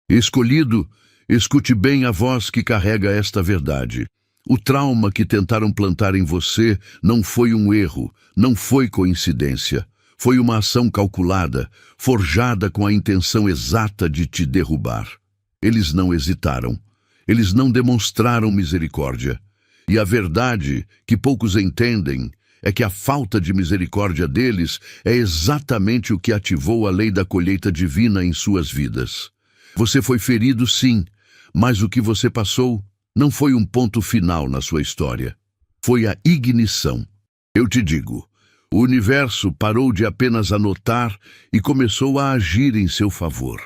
Escolhido, escute bem a voz que carrega esta verdade. O trauma que tentaram plantar em você não foi um erro, não foi coincidência. Foi uma ação calculada, forjada com a intenção exata de te derrubar. Eles não hesitaram. Eles não demonstraram misericórdia. E a verdade, que poucos entendem, é que a falta de misericórdia deles é exatamente o que ativou a lei da colheita divina em suas vidas. Você foi ferido, sim, mas o que você passou não foi um ponto final na sua história. Foi a ignição. Eu te digo, o universo parou de apenas anotar e começou a agir em seu favor.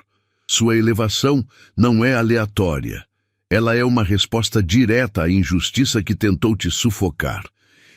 Sua elevação não é aleatória. Ela é uma resposta direta à injustiça que tentou te sufocar.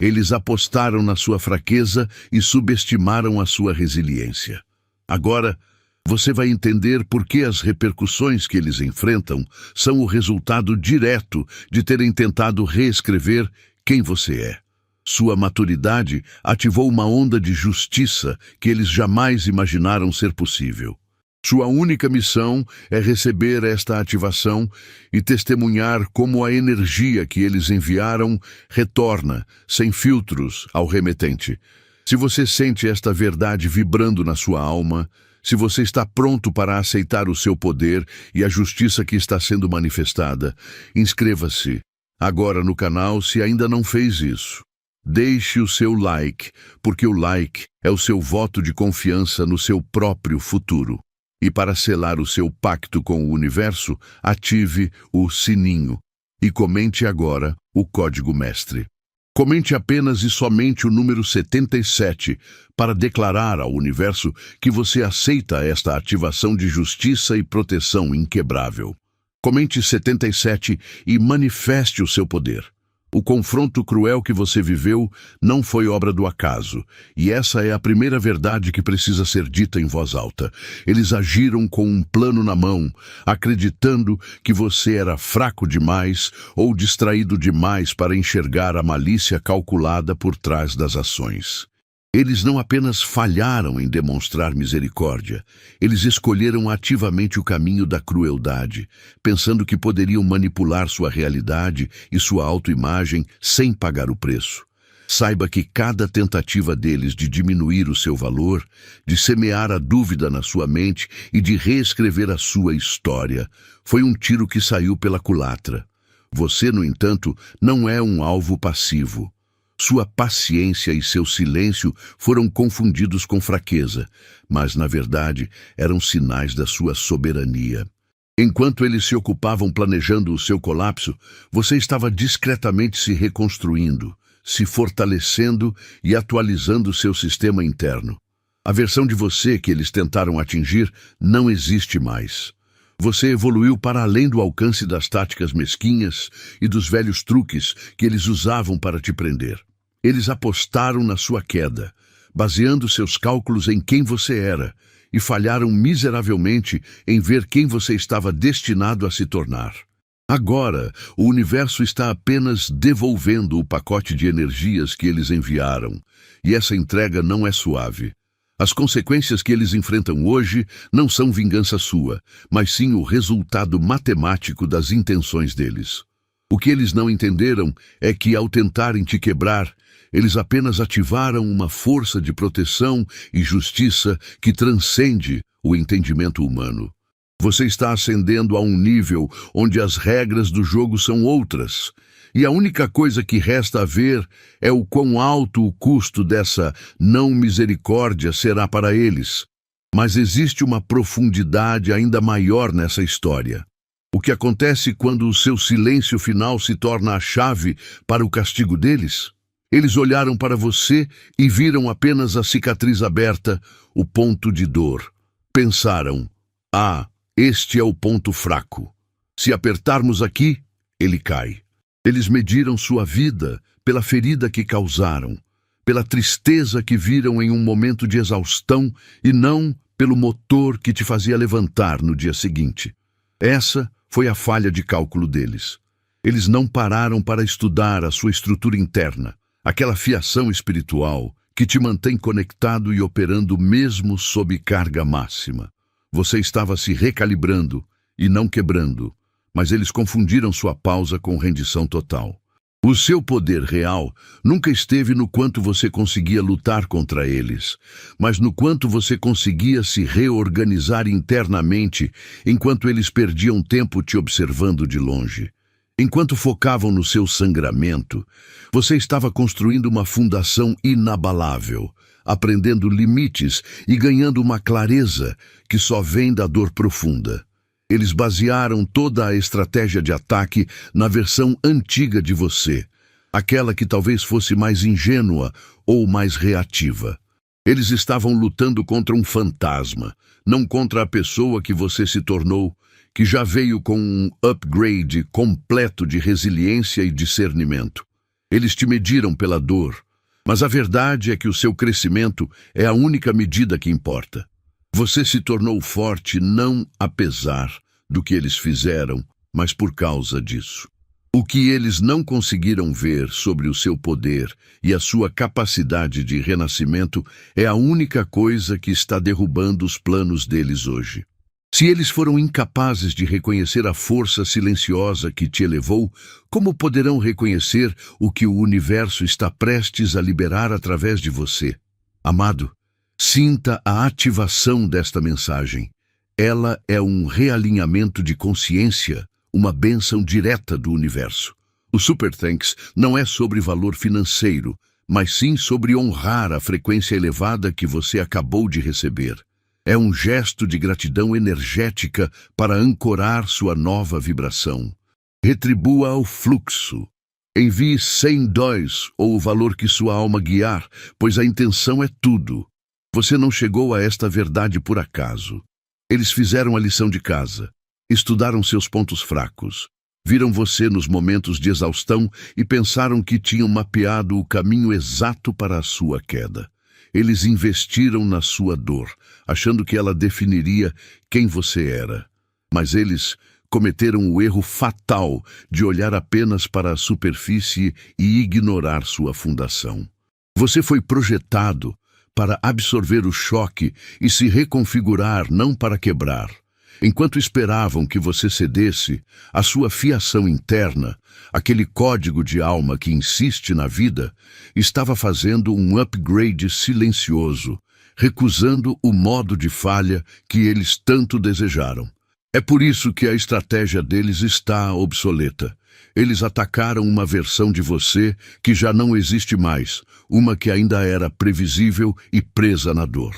Eles apostaram na sua fraqueza e subestimaram a sua resiliência. Agora, você vai entender por que as repercussões que eles enfrentam são o resultado direto de terem tentado reescrever quem você é. Sua maturidade ativou uma onda de justiça que eles jamais imaginaram ser possível. Sua única missão é receber esta ativação e testemunhar como a energia que eles enviaram retorna, sem filtros, ao remetente. Se você sente esta verdade vibrando na sua alma, se você está pronto para aceitar o seu poder e a justiça que está sendo manifestada, inscreva-se agora no canal se ainda não fez isso. Deixe o seu like, porque o like é o seu voto de confiança no seu próprio futuro. E para selar o seu pacto com o universo, ative o sininho e comente agora o código mestre. Comente apenas e somente o número 77 para declarar ao universo que você aceita esta ativação de justiça e proteção inquebrável. Comente 77 e manifeste o seu poder. O confronto cruel que você viveu não foi obra do acaso, e essa é a primeira verdade que precisa ser dita em voz alta. Eles agiram com um plano na mão, acreditando que você era fraco demais ou distraído demais para enxergar a malícia calculada por trás das ações. Eles não apenas falharam em demonstrar misericórdia, eles escolheram ativamente o caminho da crueldade, pensando que poderiam manipular sua realidade e sua autoimagem sem pagar o preço. Saiba que cada tentativa deles de diminuir o seu valor, de semear a dúvida na sua mente e de reescrever a sua história, foi um tiro que saiu pela culatra. Você, no entanto, não é um alvo passivo. Sua paciência e seu silêncio foram confundidos com fraqueza, mas, na verdade, eram sinais da sua soberania. Enquanto eles se ocupavam planejando o seu colapso, você estava discretamente se reconstruindo, se fortalecendo e atualizando seu sistema interno. A versão de você que eles tentaram atingir não existe mais. Você evoluiu para além do alcance das táticas mesquinhas e dos velhos truques que eles usavam para te prender. Eles apostaram na sua queda, baseando seus cálculos em quem você era, e falharam miseravelmente em ver quem você estava destinado a se tornar. Agora, o universo está apenas devolvendo o pacote de energias que eles enviaram, e essa entrega não é suave. As consequências que eles enfrentam hoje não são vingança sua, mas sim o resultado matemático das intenções deles. O que eles não entenderam é que, ao tentarem te quebrar, eles apenas ativaram uma força de proteção e justiça que transcende o entendimento humano. Você está ascendendo a um nível onde as regras do jogo são outras, e a única coisa que resta a ver é o quão alto o custo dessa não misericórdia será para eles. Mas existe uma profundidade ainda maior nessa história. O que acontece quando o seu silêncio final se torna a chave para o castigo deles? Eles olharam para você e viram apenas a cicatriz aberta, o ponto de dor. Pensaram, este é o ponto fraco. Se apertarmos aqui, ele cai. Eles mediram sua vida pela ferida que causaram, pela tristeza que viram em um momento de exaustão e não pelo motor que te fazia levantar no dia seguinte. Essa foi a falha de cálculo deles. Eles não pararam para estudar a sua estrutura interna, aquela fiação espiritual que te mantém conectado e operando mesmo sob carga máxima. Você estava se recalibrando e não quebrando, mas eles confundiram sua pausa com rendição total. O seu poder real nunca esteve no quanto você conseguia lutar contra eles, mas no quanto você conseguia se reorganizar internamente enquanto eles perdiam tempo te observando de longe. Enquanto focavam no seu sangramento, você estava construindo uma fundação inabalável, aprendendo limites e ganhando uma clareza que só vem da dor profunda. Eles basearam toda a estratégia de ataque na versão antiga de você, aquela que talvez fosse mais ingênua ou mais reativa. Eles estavam lutando contra um fantasma, não contra a pessoa que você se tornou, que já veio com um upgrade completo de resiliência e discernimento. Eles te mediram pela dor, mas a verdade é que o seu crescimento é a única medida que importa. Você se tornou forte não apesar do que eles fizeram, mas por causa disso. O que eles não conseguiram ver sobre o seu poder e a sua capacidade de renascimento é a única coisa que está derrubando os planos deles hoje. Se eles foram incapazes de reconhecer a força silenciosa que te elevou, como poderão reconhecer o que o universo está prestes a liberar através de você? Amado, sinta a ativação desta mensagem. Ela é um realinhamento de consciência, uma bênção direta do universo. O Super Thanks não é sobre valor financeiro, mas sim sobre honrar a frequência elevada que você acabou de receber. É um gesto de gratidão energética para ancorar sua nova vibração. Retribua o fluxo. Envie $100 ou o valor que sua alma guiar, pois a intenção é tudo. Você não chegou a esta verdade por acaso. Eles fizeram a lição de casa, estudaram seus pontos fracos, viram você nos momentos de exaustão e pensaram que tinham mapeado o caminho exato para a sua queda. Eles investiram na sua dor, achando que ela definiria quem você era. Mas eles cometeram o erro fatal de olhar apenas para a superfície e ignorar sua fundação. Você foi projetado para absorver o choque e se reconfigurar, não para quebrar. Enquanto esperavam que você cedesse, a sua fiação interna, aquele código de alma que insiste na vida, estava fazendo um upgrade silencioso, recusando o modo de falha que eles tanto desejaram. É por isso que a estratégia deles está obsoleta. Eles atacaram uma versão de você que já não existe mais, uma que ainda era previsível e presa na dor.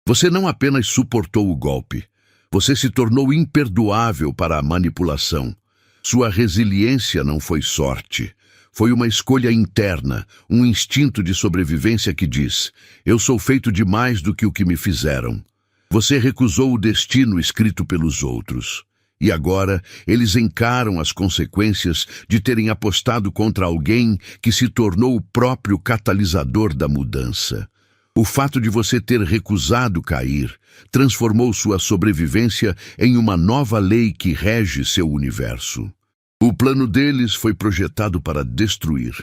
Você não apenas suportou o golpe, você se tornou imperdoável para a manipulação. Sua resiliência não foi sorte, foi uma escolha interna, um instinto de sobrevivência que diz: eu sou feito de mais do que o que me fizeram. Você recusou o destino escrito pelos outros. E agora eles encaram as consequências de terem apostado contra alguém que se tornou o próprio catalisador da mudança. O fato de você ter recusado cair transformou sua sobrevivência em uma nova lei que rege seu universo. O plano deles foi projetado para destruir,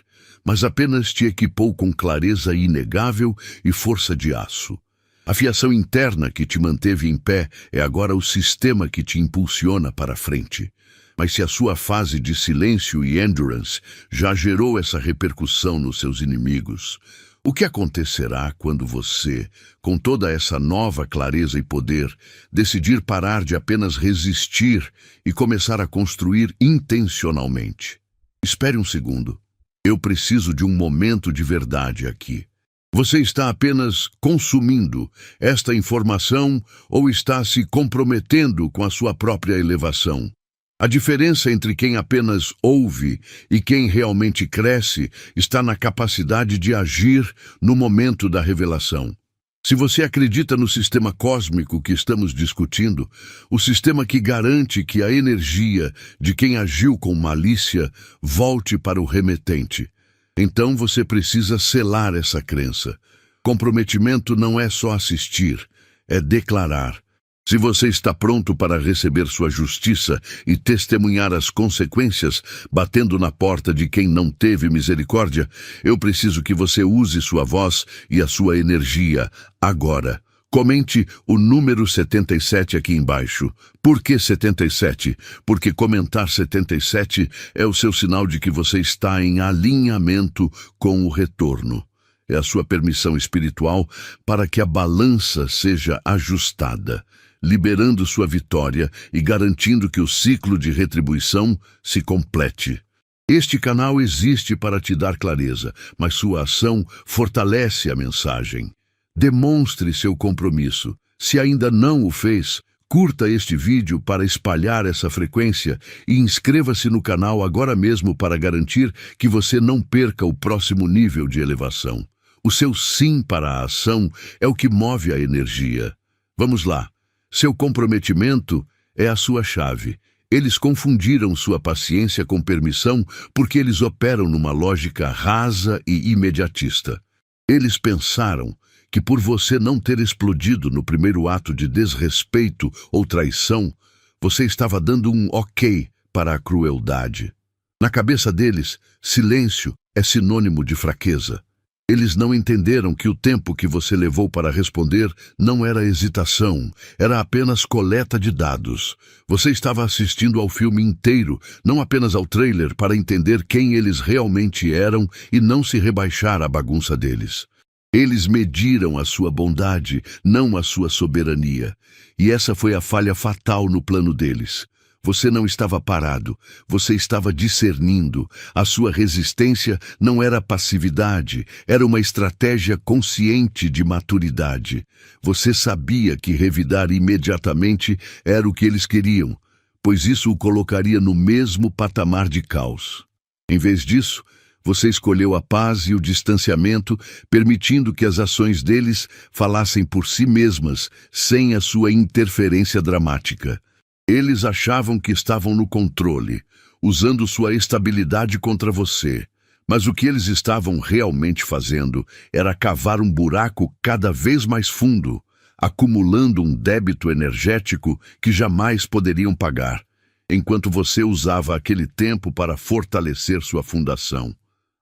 mas apenas te equipou com clareza inegável e força de aço. A fiação interna que te manteve em pé é agora o sistema que te impulsiona para frente. Mas se a sua fase de silêncio e endurance já gerou essa repercussão nos seus inimigos, o que acontecerá quando você, com toda essa nova clareza e poder, decidir parar de apenas resistir e começar a construir intencionalmente? Espere um segundo. Eu preciso de um momento de verdade aqui. Você está apenas consumindo esta informação ou está se comprometendo com a sua própria elevação? A diferença entre quem apenas ouve e quem realmente cresce está na capacidade de agir no momento da revelação. Se você acredita no sistema cósmico que estamos discutindo, o sistema que garante que a energia de quem agiu com malícia volte para o remetente, então você precisa selar essa crença. Comprometimento não é só assistir, é declarar. Se você está pronto para receber sua justiça e testemunhar as consequências, batendo na porta de quem não teve misericórdia, eu preciso que você use sua voz e a sua energia agora, Comente o número 77 aqui embaixo. Por que 77? Porque comentar 77 é o seu sinal de que você está em alinhamento com o retorno. É a sua permissão espiritual para que a balança seja ajustada, liberando sua vitória e garantindo que o ciclo de retribuição se complete. Este canal existe para te dar clareza, mas sua ação fortalece a mensagem. Demonstre seu compromisso. Se ainda não o fez, curta este vídeo para espalhar essa frequência e inscreva-se no canal agora mesmo para garantir que você não perca o próximo nível de elevação. O seu sim para a ação é o que move a energia. Vamos lá. Seu comprometimento é a sua chave. Eles confundiram sua paciência com permissão porque eles operam numa lógica rasa e imediatista. Eles pensaram que por você não ter explodido no primeiro ato de desrespeito ou traição, você estava dando um ok para a crueldade. Na cabeça deles, silêncio é sinônimo de fraqueza. Eles não entenderam que o tempo que você levou para responder não era hesitação, era apenas coleta de dados. Você estava assistindo ao filme inteiro, não apenas ao trailer, para entender quem eles realmente eram e não se rebaixar à bagunça deles. Eles mediram a sua bondade, não a sua soberania. E essa foi a falha fatal no plano deles. Você não estava parado, você estava discernindo. A sua resistência não era passividade, era uma estratégia consciente de maturidade. Você sabia que revidar imediatamente era o que eles queriam, pois isso o colocaria no mesmo patamar de caos. Em vez disso, você escolheu a paz e o distanciamento, permitindo que as ações deles falassem por si mesmas, sem a sua interferência dramática. Eles achavam que estavam no controle, usando sua estabilidade contra você. Mas o que eles estavam realmente fazendo era cavar um buraco cada vez mais fundo, acumulando um débito energético que jamais poderiam pagar, enquanto você usava aquele tempo para fortalecer sua fundação.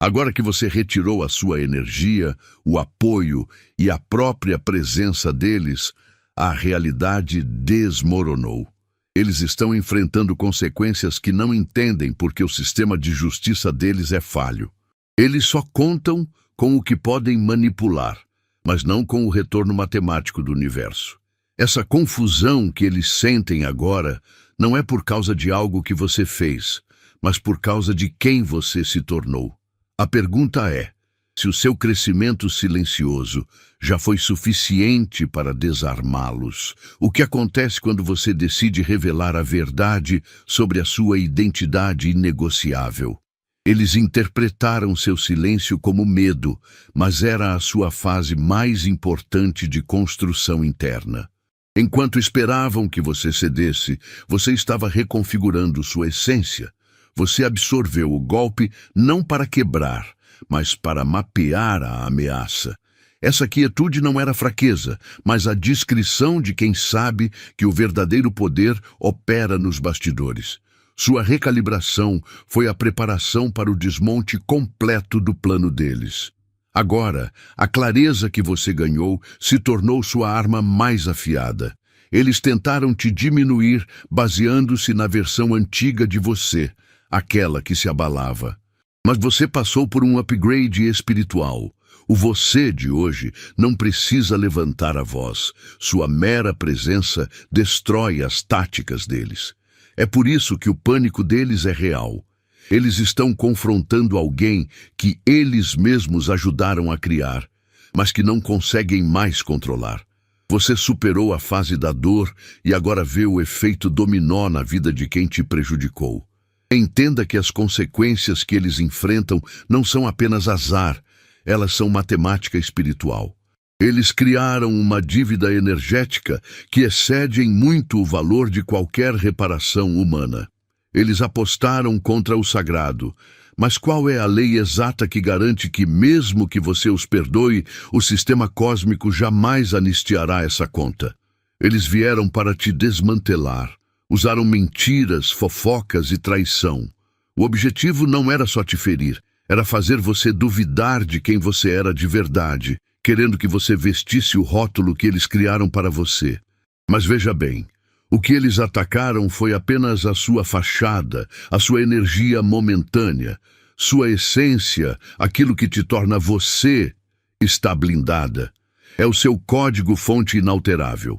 Agora que você retirou a sua energia, o apoio e a própria presença deles, a realidade desmoronou. Eles estão enfrentando consequências que não entendem porque o sistema de justiça deles é falho. Eles só contam com o que podem manipular, mas não com o retorno matemático do universo. Essa confusão que eles sentem agora não é por causa de algo que você fez, mas por causa de quem você se tornou. A pergunta é, se o seu crescimento silencioso já foi suficiente para desarmá-los, o que acontece quando você decide revelar a verdade sobre a sua identidade inegociável? Eles interpretaram seu silêncio como medo, mas era a sua fase mais importante de construção interna. Enquanto esperavam que você cedesse, você estava reconfigurando sua essência. Você absorveu o golpe não para quebrar, mas para mapear a ameaça. Essa quietude não era fraqueza, mas a discrição de quem sabe que o verdadeiro poder opera nos bastidores. Sua recalibração foi a preparação para o desmonte completo do plano deles. Agora, a clareza que você ganhou se tornou sua arma mais afiada. Eles tentaram te diminuir baseando-se na versão antiga de você, aquela que se abalava. Mas você passou por um upgrade espiritual. O você de hoje não precisa levantar a voz. Sua mera presença destrói as táticas deles. É por isso que o pânico deles é real. Eles estão confrontando alguém que eles mesmos ajudaram a criar, mas que não conseguem mais controlar. Você superou a fase da dor e agora vê o efeito dominó na vida de quem te prejudicou. Entenda que as consequências que eles enfrentam não são apenas azar, elas são matemática espiritual. Eles criaram uma dívida energética que excede em muito o valor de qualquer reparação humana. Eles apostaram contra o sagrado, mas qual é a lei exata que garante que, mesmo que você os perdoe, o sistema cósmico jamais anistiará essa conta? Eles vieram para te desmantelar. Usaram mentiras, fofocas e traição. O objetivo não era só te ferir, era fazer você duvidar de quem você era de verdade, querendo que você vestisse o rótulo que eles criaram para você. Mas veja bem, o que eles atacaram foi apenas a sua fachada, a sua energia momentânea, sua essência, aquilo que te torna você, está blindada. É o seu código-fonte inalterável.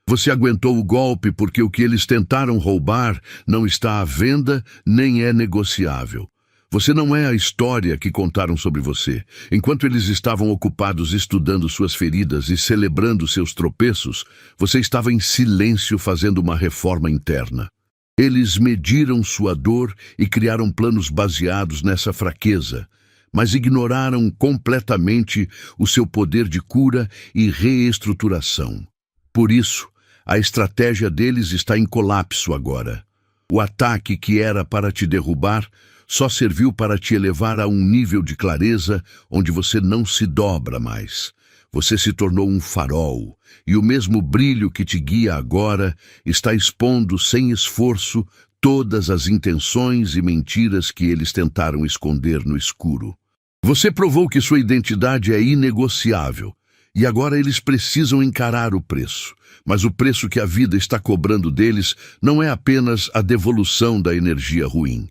Você aguentou o golpe porque o que eles tentaram roubar não está à venda nem é negociável. Você não é a história que contaram sobre você. Enquanto eles estavam ocupados estudando suas feridas e celebrando seus tropeços, você estava em silêncio fazendo uma reforma interna. Eles mediram sua dor e criaram planos baseados nessa fraqueza, mas ignoraram completamente o seu poder de cura e reestruturação. Por isso, a estratégia deles está em colapso agora. O ataque que era para te derrubar só serviu para te elevar a um nível de clareza onde você não se dobra mais. Você se tornou um farol, e o mesmo brilho que te guia agora está expondo sem esforço todas as intenções e mentiras que eles tentaram esconder no escuro. Você provou que sua identidade é inegociável, e agora eles precisam encarar o preço. Mas o preço que a vida está cobrando deles não é apenas a devolução da energia ruim.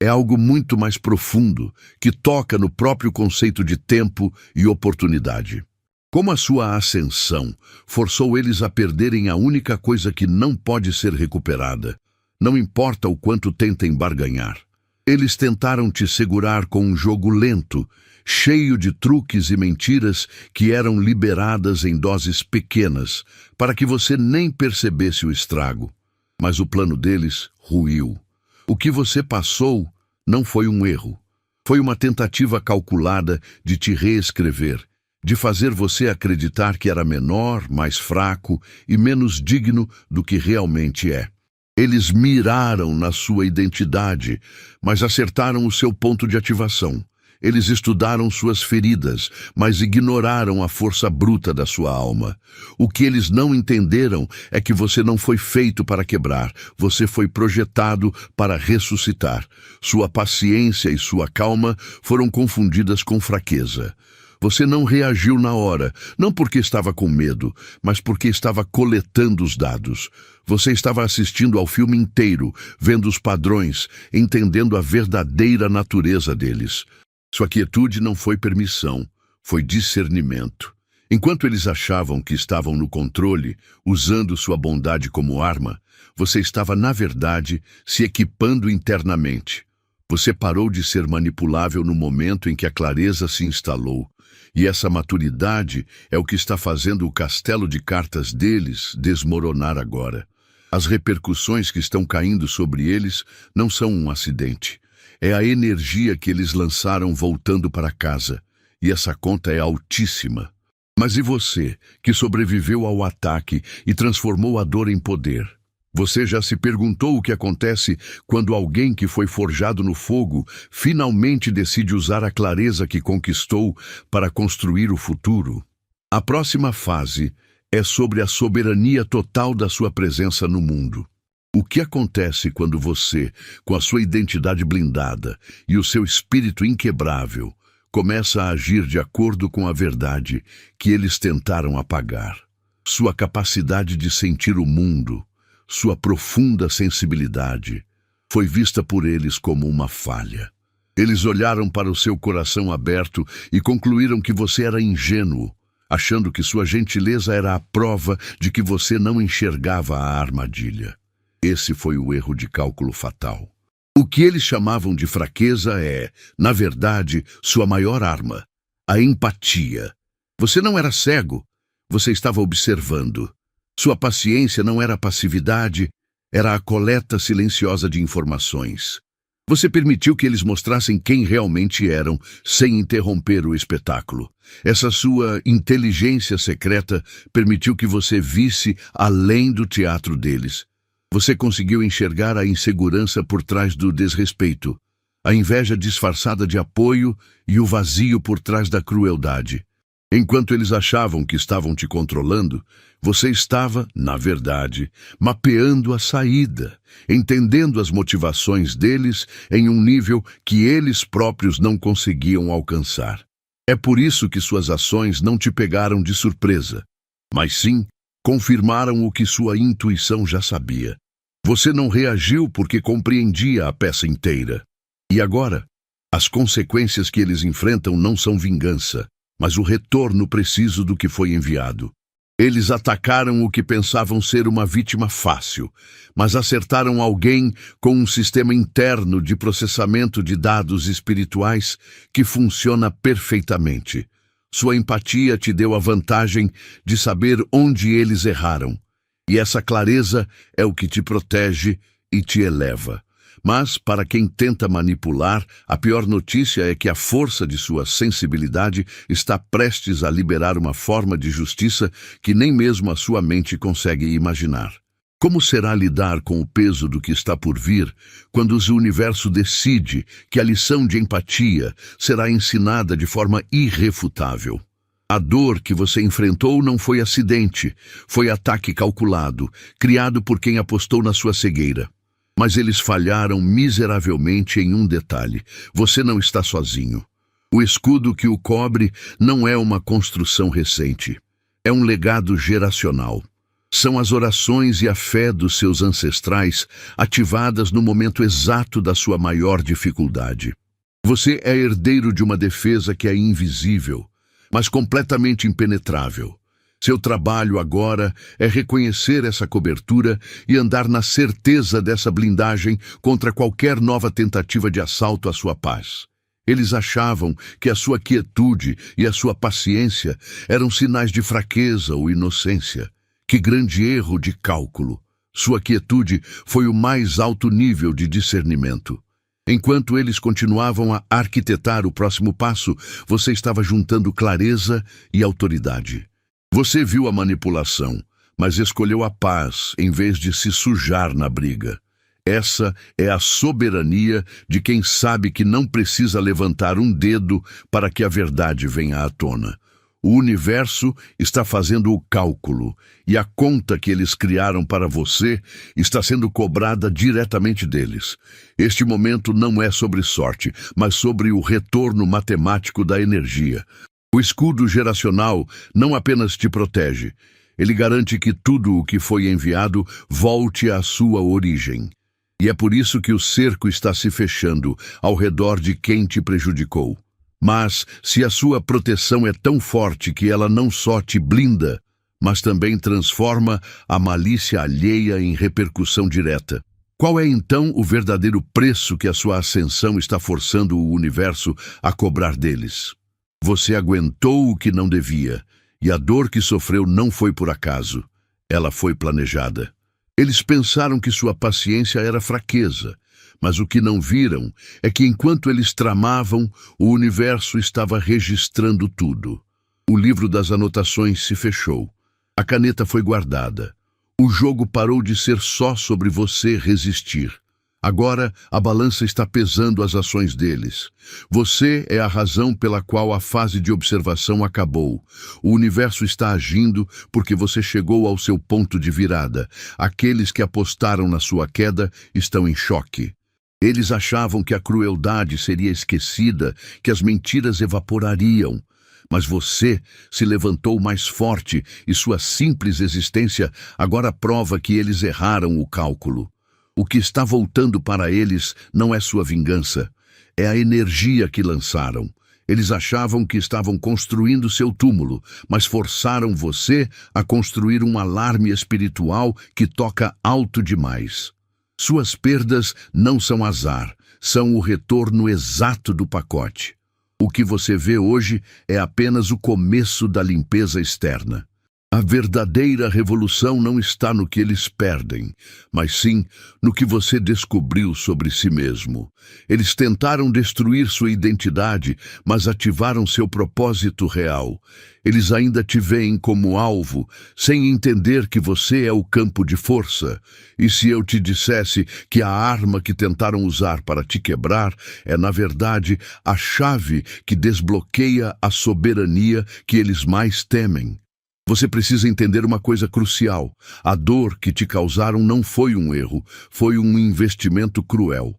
É algo muito mais profundo, que toca no próprio conceito de tempo e oportunidade. Como a sua ascensão forçou eles a perderem a única coisa que não pode ser recuperada, não importa o quanto tentem barganhar. Eles tentaram te segurar com um jogo lento, cheio de truques e mentiras que eram liberadas em doses pequenas, para que você nem percebesse o estrago. Mas o plano deles ruiu. O que você passou não foi um erro. Foi uma tentativa calculada de te reescrever, de fazer você acreditar que era menor, mais fraco e menos digno do que realmente é. Eles miraram na sua identidade, mas acertaram o seu ponto de ativação. Eles estudaram suas feridas, mas ignoraram a força bruta da sua alma. O que eles não entenderam é que você não foi feito para quebrar, você foi projetado para ressuscitar. Sua paciência e sua calma foram confundidas com fraqueza. Você não reagiu na hora, não porque estava com medo, mas porque estava coletando os dados. Você estava assistindo ao filme inteiro, vendo os padrões, entendendo a verdadeira natureza deles. Sua quietude não foi permissão, foi discernimento. Enquanto eles achavam que estavam no controle, usando sua bondade como arma, você estava, na verdade, se equipando internamente. Você parou de ser manipulável no momento em que a clareza se instalou. E essa maturidade é o que está fazendo o castelo de cartas deles desmoronar agora. As repercussões que estão caindo sobre eles não são um acidente. É a energia que eles lançaram voltando para casa, e essa conta é altíssima. Mas e você, que sobreviveu ao ataque e transformou a dor em poder? Você já se perguntou o que acontece quando alguém que foi forjado no fogo finalmente decide usar a clareza que conquistou para construir o futuro? A próxima fase é sobre a soberania total da sua presença no mundo. O que acontece quando você, com a sua identidade blindada e o seu espírito inquebrável, começa a agir de acordo com a verdade que eles tentaram apagar? Sua capacidade de sentir o mundo, sua profunda sensibilidade, foi vista por eles como uma falha. Eles olharam para o seu coração aberto e concluíram que você era ingênuo, achando que sua gentileza era a prova de que você não enxergava a armadilha. Esse foi o erro de cálculo fatal. O que eles chamavam de fraqueza é, na verdade, sua maior arma, a empatia. Você não era cego, você estava observando. Sua paciência não era passividade, era a coleta silenciosa de informações. Você permitiu que eles mostrassem quem realmente eram, sem interromper o espetáculo. Essa sua inteligência secreta permitiu que você visse além do teatro deles. Você conseguiu enxergar a insegurança por trás do desrespeito, a inveja disfarçada de apoio e o vazio por trás da crueldade. Enquanto eles achavam que estavam te controlando, você estava, na verdade, mapeando a saída, entendendo as motivações deles em um nível que eles próprios não conseguiam alcançar. É por isso que suas ações não te pegaram de surpresa, mas sim confirmaram o que sua intuição já sabia. Você não reagiu porque compreendia a peça inteira. E agora, as consequências que eles enfrentam não são vingança, mas o retorno preciso do que foi enviado. Eles atacaram o que pensavam ser uma vítima fácil, mas acertaram alguém com um sistema interno de processamento de dados espirituais que funciona perfeitamente. Sua empatia te deu a vantagem de saber onde eles erraram, e essa clareza é o que te protege e te eleva. Mas, para quem tenta manipular, a pior notícia é que a força de sua sensibilidade está prestes a liberar uma forma de justiça que nem mesmo a sua mente consegue imaginar. Como será lidar com o peso do que está por vir quando o universo decide que a lição de empatia será ensinada de forma irrefutável? A dor que você enfrentou não foi acidente, foi ataque calculado, criado por quem apostou na sua cegueira. Mas eles falharam miseravelmente em um detalhe: você não está sozinho. O escudo que o cobre não é uma construção recente. É um legado geracional. São as orações e a fé dos seus ancestrais ativadas no momento exato da sua maior dificuldade. Você é herdeiro de uma defesa que é invisível, mas completamente impenetrável. Seu trabalho agora é reconhecer essa cobertura e andar na certeza dessa blindagem contra qualquer nova tentativa de assalto à sua paz. Eles achavam que a sua quietude e a sua paciência eram sinais de fraqueza ou inocência. Que grande erro de cálculo! Sua quietude foi o mais alto nível de discernimento. Enquanto eles continuavam a arquitetar o próximo passo, você estava juntando clareza e autoridade. Você viu a manipulação, mas escolheu a paz em vez de se sujar na briga. Essa é a soberania de quem sabe que não precisa levantar um dedo para que a verdade venha à tona. O universo está fazendo o cálculo, e a conta que eles criaram para você está sendo cobrada diretamente deles. Este momento não é sobre sorte, mas sobre o retorno matemático da energia. O escudo geracional não apenas te protege, ele garante que tudo o que foi enviado volte à sua origem. E é por isso que o cerco está se fechando ao redor de quem te prejudicou. Mas, se a sua proteção é tão forte que ela não só te blinda, mas também transforma a malícia alheia em repercussão direta. Qual é então o verdadeiro preço que a sua ascensão está forçando o universo a cobrar deles? Você aguentou o que não devia, e a dor que sofreu não foi por acaso. Ela foi planejada. Eles pensaram que sua paciência era fraqueza, mas o que não viram é que enquanto eles tramavam, o universo estava registrando tudo. O livro das anotações se fechou. A caneta foi guardada. O jogo parou de ser só sobre você resistir. Agora, a balança está pesando as ações deles. Você é a razão pela qual a fase de observação acabou. O universo está agindo porque você chegou ao seu ponto de virada. Aqueles que apostaram na sua queda estão em choque. Eles achavam que a crueldade seria esquecida, que as mentiras evaporariam. Mas você se levantou mais forte e sua simples existência agora prova que eles erraram o cálculo. O que está voltando para eles não é sua vingança, é a energia que lançaram. Eles achavam que estavam construindo seu túmulo, mas forçaram você a construir um alarme espiritual que toca alto demais. Suas perdas não são azar, são o retorno exato do pacote. O que você vê hoje é apenas o começo da limpeza externa. A verdadeira revolução não está no que eles perdem, mas sim no que você descobriu sobre si mesmo. Eles tentaram destruir sua identidade, mas ativaram seu propósito real. Eles ainda te veem como alvo, sem entender que você é o campo de força. E se eu te dissesse que a arma que tentaram usar para te quebrar é, na verdade, a chave que desbloqueia a soberania que eles mais temem? Você precisa entender uma coisa crucial. A dor que te causaram não foi um erro, foi um investimento cruel.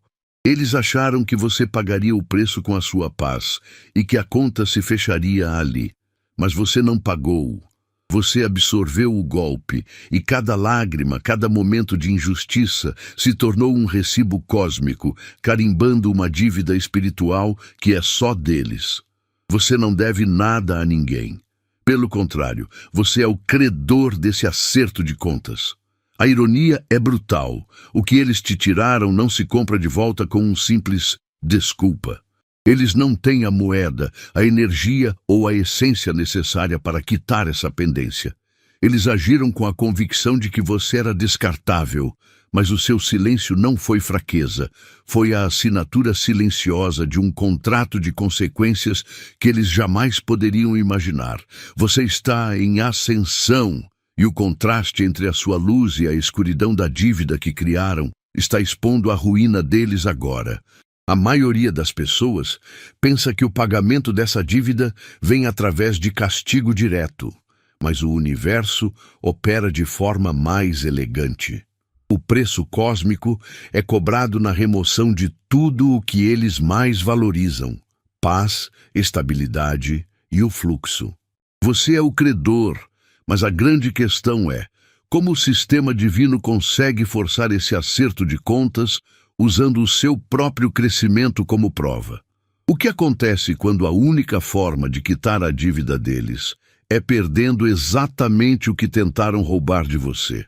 Eles acharam que você pagaria o preço com a sua paz e que a conta se fecharia ali. Mas você não pagou. Você absorveu o golpe e cada lágrima, cada momento de injustiça se tornou um recibo cósmico, carimbando uma dívida espiritual que é só deles. Você não deve nada a ninguém. Pelo contrário, você é o credor desse acerto de contas. A ironia é brutal. O que eles te tiraram não se compra de volta com um simples desculpa. Eles não têm a moeda, a energia ou a essência necessária para quitar essa pendência. Eles agiram com a convicção de que você era descartável, mas o seu silêncio não foi fraqueza. Foi a assinatura silenciosa de um contrato de consequências que eles jamais poderiam imaginar. Você está em ascensão, e o contraste entre a sua luz e a escuridão da dívida que criaram está expondo a ruína deles agora. A maioria das pessoas pensa que o pagamento dessa dívida vem através de castigo direto, mas o universo opera de forma mais elegante. O preço cósmico é cobrado na remoção de tudo o que eles mais valorizam: paz, estabilidade e o fluxo. Você é o credor, mas a grande questão é: como o sistema divino consegue forçar esse acerto de contas usando o seu próprio crescimento como prova? O que acontece quando a única forma de quitar a dívida deles é perdendo exatamente o que tentaram roubar de você?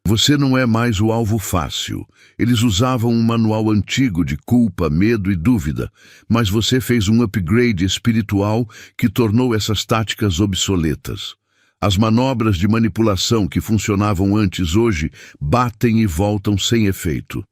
Você não é mais o alvo fácil. Eles usavam um manual antigo de culpa, medo e dúvida, mas você fez um upgrade espiritual que tornou essas táticas obsoletas. As manobras de manipulação que funcionavam antes hoje batem e voltam sem efeito.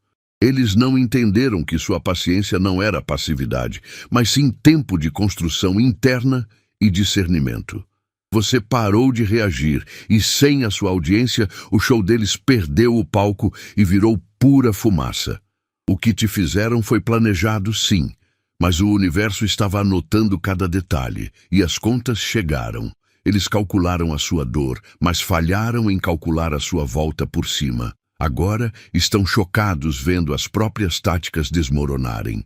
Eles não entenderam que sua paciência não era passividade, mas sim tempo de construção interna e discernimento. Você parou de reagir e, sem a sua audiência, o show deles perdeu o palco e virou pura fumaça. O que te fizeram foi planejado, sim, mas o universo estava anotando cada detalhe e as contas chegaram. Eles calcularam a sua dor, mas falharam em calcular a sua volta por cima. Agora estão chocados vendo as próprias táticas desmoronarem.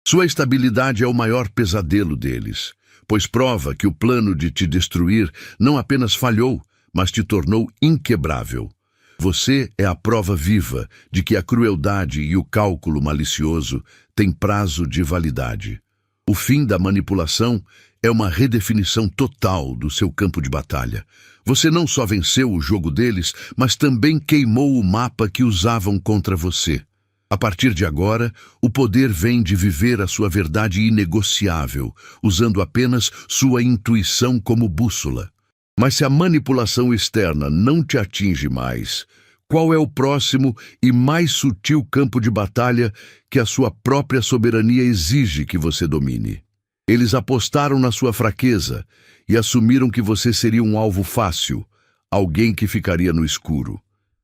Sua estabilidade é o maior pesadelo deles, pois prova que o plano de te destruir não apenas falhou, mas te tornou inquebrável. Você é a prova viva de que a crueldade e o cálculo malicioso têm prazo de validade. O fim da manipulação é uma redefinição total do seu campo de batalha. Você não só venceu o jogo deles, mas também queimou o mapa que usavam contra você. A partir de agora, o poder vem de viver a sua verdade inegociável, usando apenas sua intuição como bússola. Mas se a manipulação externa não te atinge mais, qual é o próximo e mais sutil campo de batalha que a sua própria soberania exige que você domine? Eles apostaram na sua fraqueza e assumiram que você seria um alvo fácil, alguém que ficaria no escuro.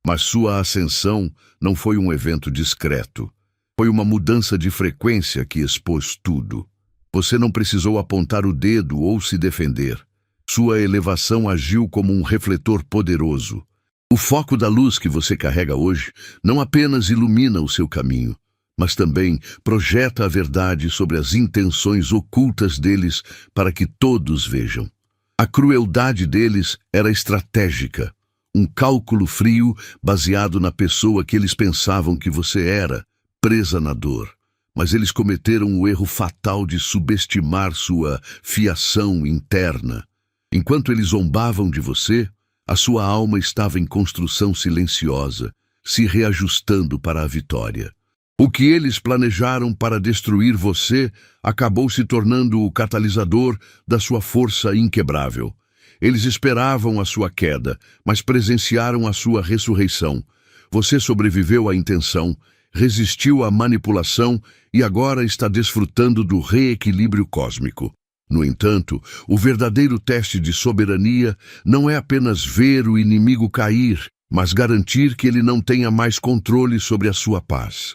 Mas sua ascensão não foi um evento discreto. Foi uma mudança de frequência que expôs tudo. Você não precisou apontar o dedo ou se defender. Sua elevação agiu como um refletor poderoso. O foco da luz que você carrega hoje não apenas ilumina o seu caminho, mas também projeta a verdade sobre as intenções ocultas deles para que todos vejam. A crueldade deles era estratégica, um cálculo frio baseado na pessoa que eles pensavam que você era, presa na dor. Mas eles cometeram o erro fatal de subestimar sua fiação interna. Enquanto eles zombavam de você, a sua alma estava em construção silenciosa, se reajustando para a vitória. O que eles planejaram para destruir você acabou se tornando o catalisador da sua força inquebrável. Eles esperavam a sua queda, mas presenciaram a sua ressurreição. Você sobreviveu à intenção, resistiu à manipulação e agora está desfrutando do reequilíbrio cósmico. No entanto, o verdadeiro teste de soberania não é apenas ver o inimigo cair, mas garantir que ele não tenha mais controle sobre a sua paz.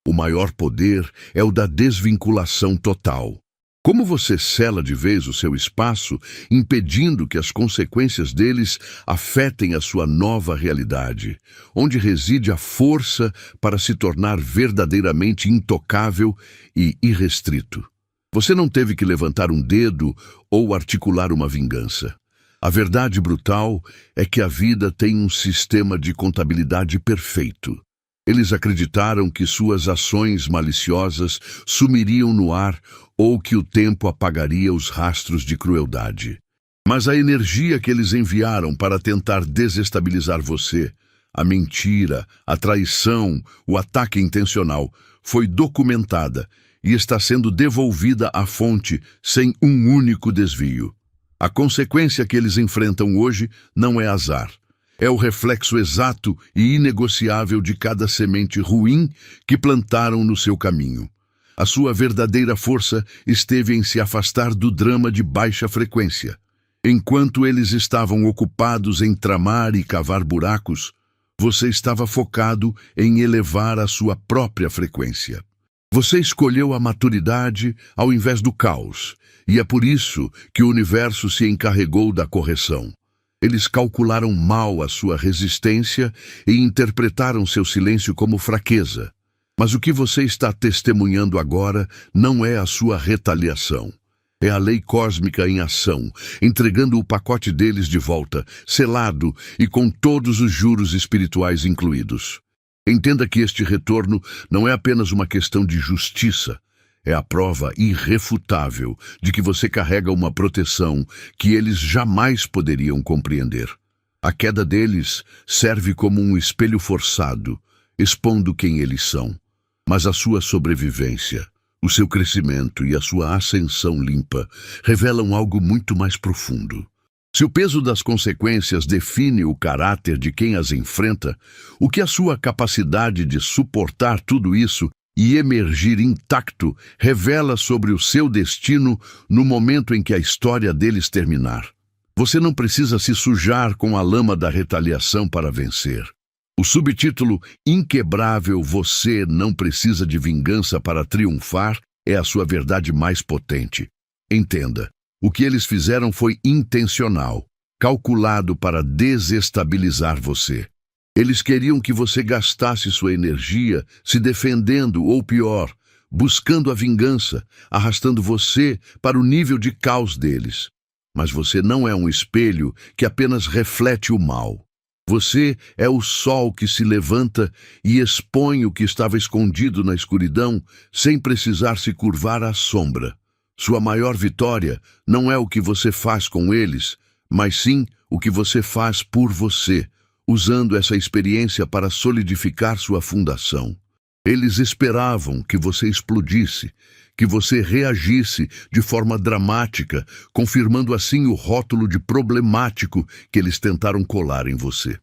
O maior poder é o da desvinculação total. Como você sela de vez o seu espaço, impedindo que as consequências deles afetem a sua nova realidade, onde reside a força para se tornar verdadeiramente intocável e irrestrito. Você não teve que levantar um dedo ou articular uma vingança. A verdade brutal é que a vida tem um sistema de contabilidade perfeito. Eles acreditaram que suas ações maliciosas sumiriam no ar ou que o tempo apagaria os rastros de crueldade. Mas a energia que eles enviaram para tentar desestabilizar você, a mentira, a traição, o ataque intencional, foi documentada e está sendo devolvida à fonte sem um único desvio. A consequência que eles enfrentam hoje não é azar. É o reflexo exato e inegociável de cada semente ruim que plantaram no seu caminho. A sua verdadeira força esteve em se afastar do drama de baixa frequência. Enquanto eles estavam ocupados em tramar e cavar buracos, você estava focado em elevar a sua própria frequência. Você escolheu a maturidade ao invés do caos, e é por isso que o universo se encarregou da correção. Eles calcularam mal a sua resistência e interpretaram seu silêncio como fraqueza. Mas o que você está testemunhando agora não é a sua retaliação. É a lei cósmica em ação, entregando o pacote deles de volta, selado e com todos os juros espirituais incluídos. Entenda que este retorno não é apenas uma questão de justiça. É a prova irrefutável de que você carrega uma proteção que eles jamais poderiam compreender. A queda deles serve como um espelho forçado, expondo quem eles são. Mas a sua sobrevivência, o seu crescimento e a sua ascensão limpa revelam algo muito mais profundo. Se o peso das consequências define o caráter de quem as enfrenta, o que a sua capacidade de suportar tudo isso e emergir intacto revela sobre o seu destino no momento em que a história deles terminar. Você não precisa se sujar com a lama da retaliação para vencer. O subtítulo Inquebrável, você não precisa de vingança para triunfar é a sua verdade mais potente. Entenda, o que eles fizeram foi intencional, calculado para desestabilizar você. Eles queriam que você gastasse sua energia se defendendo ou pior, buscando a vingança, arrastando você para o nível de caos deles. Mas você não é um espelho que apenas reflete o mal. Você é o sol que se levanta e expõe o que estava escondido na escuridão sem precisar se curvar à sombra. Sua maior vitória não é o que você faz com eles, mas sim o que você faz por você, usando essa experiência para solidificar sua fundação. Eles esperavam que você explodisse, que você reagisse de forma dramática, confirmando assim o rótulo de problemático que eles tentaram colar em você.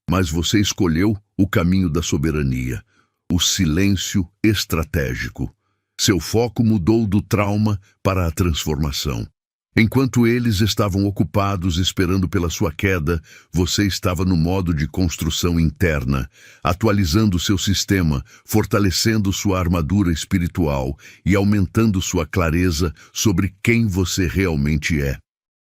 Mas você escolheu o caminho da soberania, o silêncio estratégico. Seu foco mudou do trauma para a transformação. Enquanto eles estavam ocupados esperando pela sua queda, você estava no modo de construção interna, atualizando seu sistema, fortalecendo sua armadura espiritual e aumentando sua clareza sobre quem você realmente é.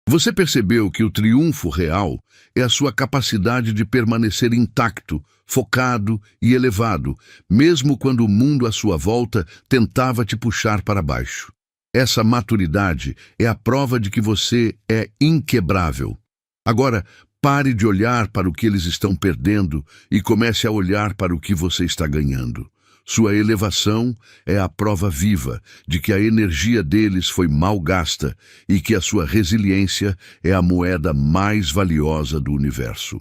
Você percebeu que o triunfo real é a sua capacidade de permanecer intacto, focado e elevado, mesmo quando o mundo à sua volta tentava te puxar para baixo. Essa maturidade é a prova de que você é inquebrável. Agora, pare de olhar para o que eles estão perdendo e comece a olhar para o que você está ganhando. Sua elevação é a prova viva de que a energia deles foi mal gasta e que a sua resiliência é a moeda mais valiosa do universo.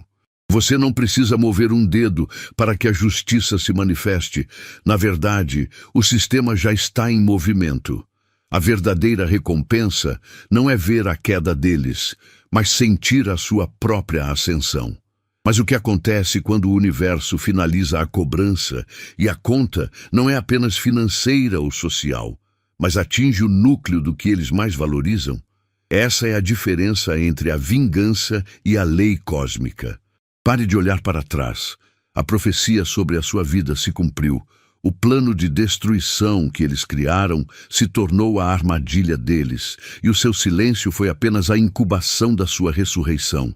Você não precisa mover um dedo para que a justiça se manifeste. Na verdade, o sistema já está em movimento. A verdadeira recompensa não é ver a queda deles, mas sentir a sua própria ascensão. Mas o que acontece quando o universo finaliza a cobrança e a conta não é apenas financeira ou social, mas atinge o núcleo do que eles mais valorizam? Essa é a diferença entre a vingança e a lei cósmica. Pare de olhar para trás. A profecia sobre a sua vida se cumpriu. O plano de destruição que eles criaram se tornou a armadilha deles, e o seu silêncio foi apenas a incubação da sua ressurreição.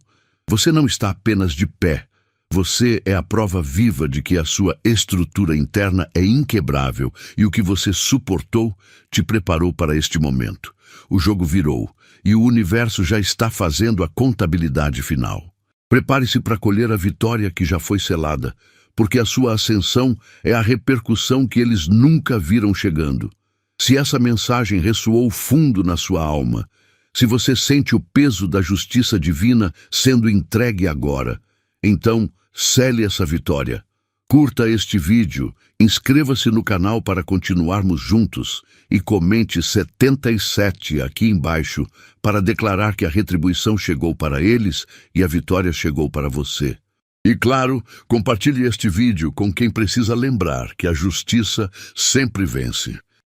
Você não está apenas de pé. Você é a prova viva de que a sua estrutura interna é inquebrável e o que você suportou te preparou para este momento. O jogo virou e o universo já está fazendo a contabilidade final. Prepare-se para colher a vitória que já foi selada, porque a sua ascensão é a repercussão que eles nunca viram chegando. Se essa mensagem ressoou fundo na sua alma, se você sente o peso da justiça divina sendo entregue agora, então cele essa vitória. Curta este vídeo, inscreva-se no canal para continuarmos juntos e comente 77 aqui embaixo para declarar que a retribuição chegou para eles e a vitória chegou para você. E claro, compartilhe este vídeo com quem precisa lembrar que a justiça sempre vence.